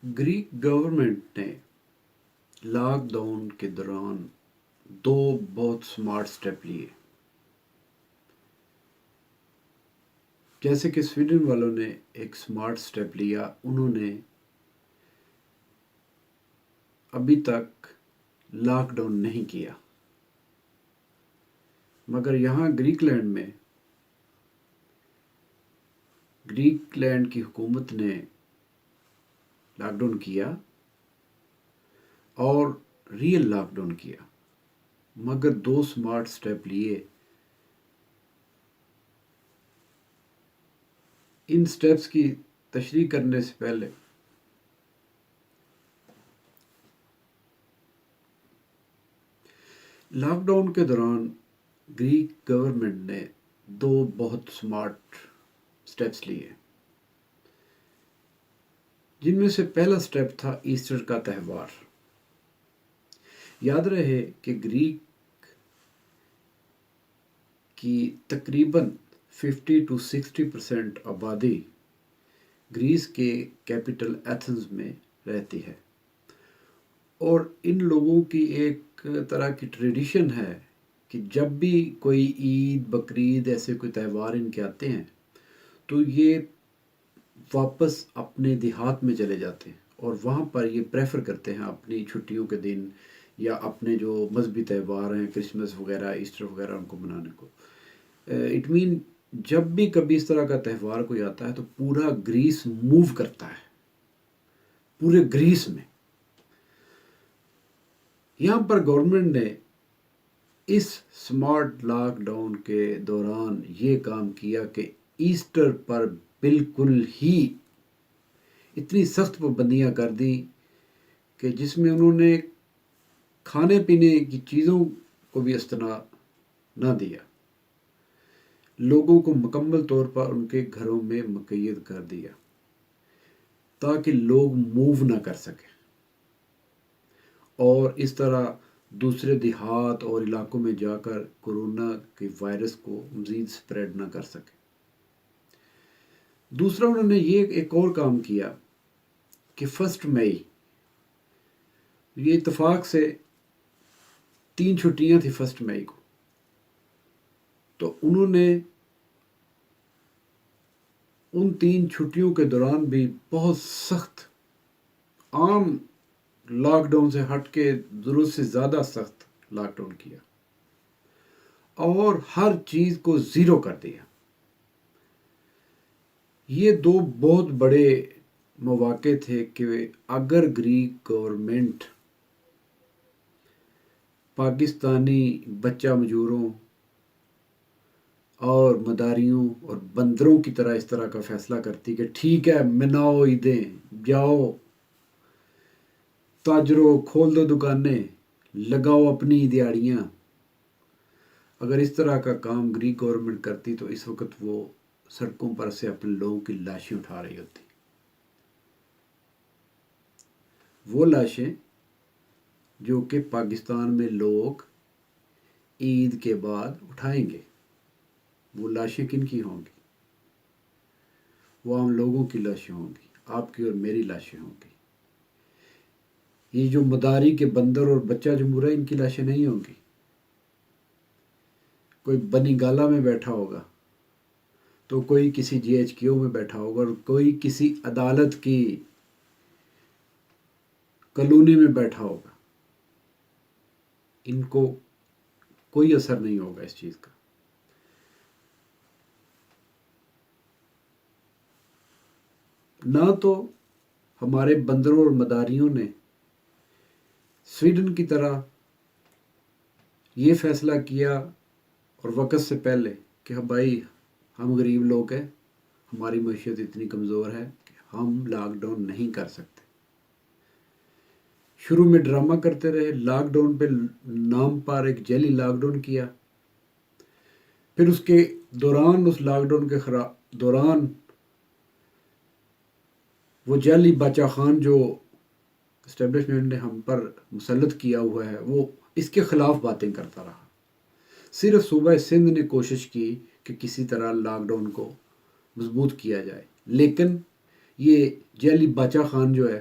Greek government نے lock down کے دوران دو بہت سمارٹ سٹیپ لیے. جیسے کہ سویڈن والوں نے ایک سمارٹ سٹیپ لیا، انہوں نے ابھی تک لاک ڈاؤن نہیں کیا، مگر یہاں گریک لینڈ کی حکومت نے لاک ڈاؤن کیا اور ریئل لاک ڈاؤن کیا، مگر دو سمارٹ سٹیپ لیے. ان سٹیپس کی تشریح کرنے سے پہلے لاک ڈاؤن کے دوران گریک گورنمنٹ نے دو بہت سمارٹ سٹیپس لیے، جن میں سے پہلا سٹیپ تھا ایسٹر کا تہوار. یاد رہے کہ گریک کی تقریباً 50-60% آبادی گریس کے کیپٹل ایتھنز میں رہتی ہے، اور ان لوگوں کی ایک طرح کی ٹریڈیشن ہے کہ جب بھی کوئی عید بقرعید ایسے کوئی تہوار ان کے آتے ہیں تو یہ واپس اپنے دیہات میں چلے جاتے ہیں اور وہاں پر یہ پریفر کرتے ہیں اپنی چھٹیوں کے دن یا اپنے جو مذہبی تہوار ہیں کرسمس وغیرہ ایسٹر وغیرہ ان کو منانے کو. اٹ مین جب بھی کبھی اس طرح کا تہوار کوئی آتا ہے تو پورا گریس موو کرتا ہے، پورے گریس میں. یہاں پر گورنمنٹ نے اس سمارٹ لاک ڈاؤن کے دوران یہ کام کیا کہ ایسٹر پر بالکل ہی اتنی سخت پابندیاں کر دی کہ جس میں انہوں نے کھانے پینے کی چیزوں کو بھی استثنا نہ دیا، لوگوں کو مکمل طور پر ان کے گھروں میں مقید کر دیا تاکہ لوگ موو نہ کر سکیں اور اس طرح دوسرے دیہات اور علاقوں میں جا کر کورونا کے وائرس کو مزید سپریڈ نہ کر سکے. دوسرا انہوں نے یہ ایک اور کام کیا کہ 1 مئی یہ اتفاق سے 3 چھٹیاں تھیں 1 مئی کو، تو انہوں نے ان 3 چھٹیوں کے دوران بھی بہت سخت عام لاک ڈاؤن سے ہٹ کے ضرورت سے زیادہ سخت لاک ڈاؤن کیا اور ہر چیز کو زیرو کر دیا. یہ دو بہت بڑے مواقع تھے کہ اگر گریک گورنمنٹ پاکستانی بچہ مزدوروں اور مداریوں اور بندروں کی طرح اس طرح کا فیصلہ کرتی کہ ٹھیک ہے مناؤ عیدیں، جاؤ تاجروں کھول دو دکانیں، لگاؤ اپنی دیہڑیاں، اگر اس طرح کا کام گریک گورنمنٹ کرتی تو اس وقت وہ سڑکوں پر سے اپنے لوگوں کی لاشیں اٹھا رہی ہوتی. وہ لاشیں جو کہ پاکستان میں لوگ عید کے بعد اٹھائیں گے، وہ لاشیں کن کی ہوں گی؟ وہ عام لوگوں کی لاشیں ہوں گی، آپ کی اور میری لاشیں ہوں گی. یہ جو مداری کے بندر اور بچہ جو مرا ان کی لاشیں نہیں ہوں گی. کوئی بنی گالا میں بیٹھا ہوگا تو کوئی کسی GHQ میں بیٹھا ہوگا اور کوئی کسی عدالت کی کالونی میں بیٹھا ہوگا. ان کو کوئی اثر نہیں ہوگا اس چیز کا. نہ تو ہمارے بندروں اور مداریوں نے سویڈن کی طرح یہ فیصلہ کیا اور وقت سے پہلے کہ بھائی ہم غریب لوگ ہیں، ہماری معیشت اتنی کمزور ہے کہ ہم لاک ڈاؤن نہیں کر سکتے. شروع میں ڈرامہ کرتے رہے، لاک ڈاؤن پہ نام پر ایک جعلی لاک ڈاؤن کیا، پھر اس کے دوران اس لاک ڈاؤن کے دوران وہ جعلی باچا خان جو اسٹیبلشمنٹ نے ہم پر مسلط کیا ہوا ہے وہ اس کے خلاف باتیں کرتا رہا. صرف صوبہ سندھ نے کوشش کی کہ کسی طرح لاک ڈاؤن کو مضبوط کیا جائے، لیکن یہ جعلی باچا خان جو ہے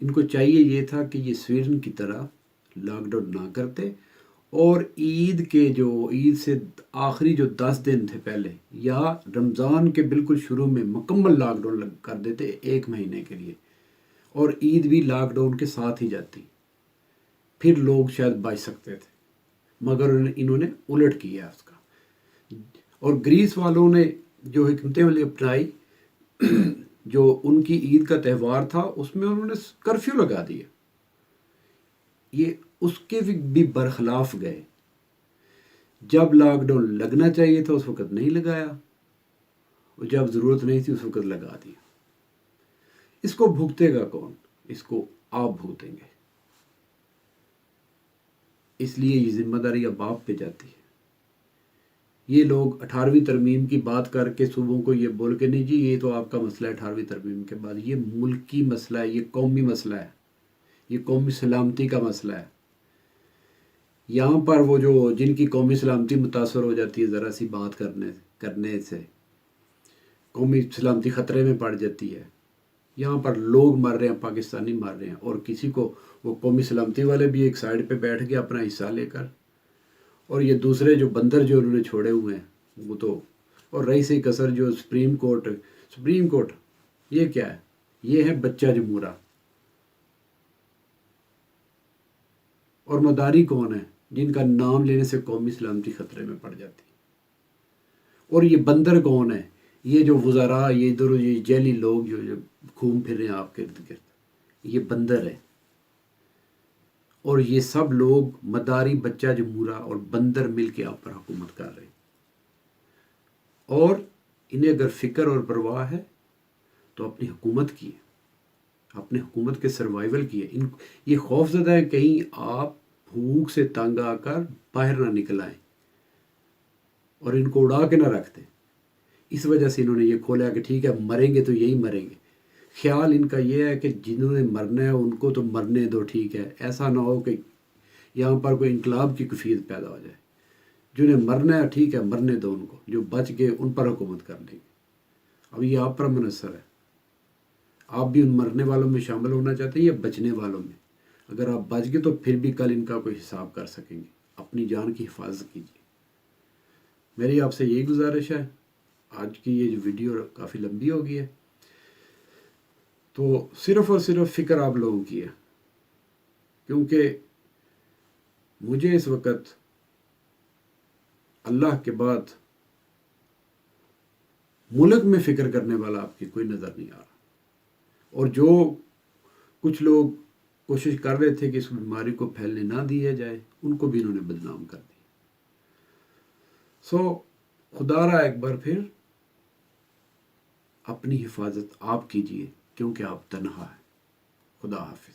ان کو چاہیے یہ تھا کہ یہ سویڈن کی طرح لاک ڈاؤن نہ کرتے، اور عید سے آخری جو 10 دن تھے پہلے، یا رمضان کے بالکل شروع میں مکمل لاک ڈاؤن کر دیتے 1 مہینے کے لیے، اور عید بھی لاک ڈاؤن کے ساتھ ہی جاتی، پھر لوگ شاید بچ سکتے تھے، مگر انہوں نے الٹ کیا اس کا۔ اور گریس والوں نے جو حکمت عملی اپنائی، جو ان کی عید کا تہوار تھا اس میں انہوں نے کرفیو لگا دیا، یہ اس کے بھی برخلاف گئے۔ جب لاک ڈاؤن لگنا چاہیے تھا اس وقت نہیں لگایا، اور جب ضرورت نہیں تھی اس وقت لگا دیا۔ اس کو بھگتے گا کون؟ اس کو آپ بھگتیں گے۔ اس لیے یہ ذمہ داری اب آپ پہ جاتی ہے۔ یہ لوگ 18ویں ترمیم کی بات کر کے صوبوں کو یہ بول کے نہیں جی یہ تو آپ کا مسئلہ ہے 18ویں ترمیم کے بعد، یہ ملکی مسئلہ ہے، یہ قومی مسئلہ ہے، یہ قومی سلامتی کا مسئلہ ہے۔ یہاں پر وہ جن کی قومی سلامتی متاثر ہو جاتی ہے ذرا سی بات کرنے سے، قومی سلامتی خطرے میں پڑ جاتی ہے، یہاں پر لوگ مر رہے ہیں، پاکستانی مر رہے ہیں، اور کسی کو وہ قومی سلامتی والے بھی ایک سائڈ پہ بیٹھ کے اپنا حصہ لے کر، اور یہ دوسرے جو بندر جو انہوں نے چھوڑے ہوئے ہیں وہ تو، اور رئیس قصر جو سپریم کورٹ یہ کیا ہے؟ یہ ہے بچہ جمہورہ۔ اور مداری کون ہے؟ جن کا نام لینے سے قومی سلامتی خطرے میں پڑ جاتی۔ اور یہ بندر کون ہے؟ یہ جو وزراء، یہ ادھر یہ جیلی لوگ جو گھوم پھر رہے ہیں آپ کے ارد گرد، یہ بندر ہے۔ اور یہ سب لوگ مداری، بچہ جمہورہ اور بندر مل کے آپ پر حکومت کر رہے ہیں، اور انہیں اگر فکر اور پرواہ ہے تو اپنی حکومت کی ہے، اپنے حکومت کے سروائیول کی ہے۔ یہ خوف زدہ ہے کہیں آپ بھوک سے تنگ آ کر باہر نہ نکل آئیں اور ان کو اڑا کے نہ رکھ دیں۔ اس وجہ سے انہوں نے یہ کھولا کہ ٹھیک ہے مریں گے تو یہی مریں گے۔ خیال ان کا یہ ہے کہ جنہوں نے مرنا ہے ان کو تو مرنے دو، ٹھیک ہے، ایسا نہ ہو کہ یہاں پر کوئی انقلاب کی کفیت پیدا ہو جائے۔ جنہیں مرنا ہے ٹھیک ہے مرنے دو، ان کو جو بچ گئے ان پر حکومت کر لیں گے۔ اب یہ آپ پر منحصر ہے، آپ بھی ان مرنے والوں میں شامل ہونا چاہتے ہیں یا بچنے والوں میں؟ اگر آپ بچ گئے تو پھر بھی کل ان کا کوئی حساب کر سکیں گے۔ اپنی جان کی حفاظت کیجیے۔ میری آپ سے یہی گزارش ہے۔ آج کی یہ جو ویڈیو کافی لمبی ہو گئی ہے، تو صرف اور صرف فکر آپ لوگوں کی ہے، کیونکہ مجھے اس وقت اللہ کے بعد ملک میں فکر کرنے والا آپ کی کوئی نظر نہیں آ رہا۔ اور جو کچھ لوگ کوشش کر رہے تھے کہ اس بیماری کو پھیلنے نہ دیا جائے، ان کو بھی انہوں نے بدنام کر دیا۔ خدا را ایک بار پھر اپنی حفاظت آپ کیجئے، کیونکہ آپ تنہا ہیں۔ خدا حافظ۔